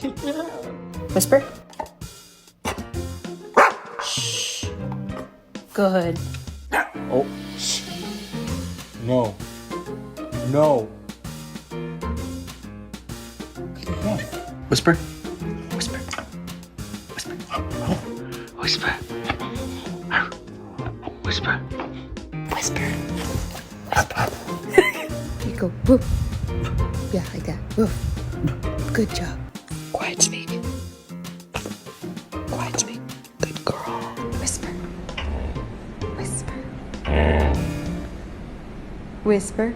Whisper. Shh. Good. Oh. Shh. No. No. Whisper. Whisper. Whisper. Whisper. Whisper. Whisper. You go woof. Yeah, like that. Woof. Good job. Quiet speak. Quiet speak. Good girl. Whisper. Whisper. Whisper.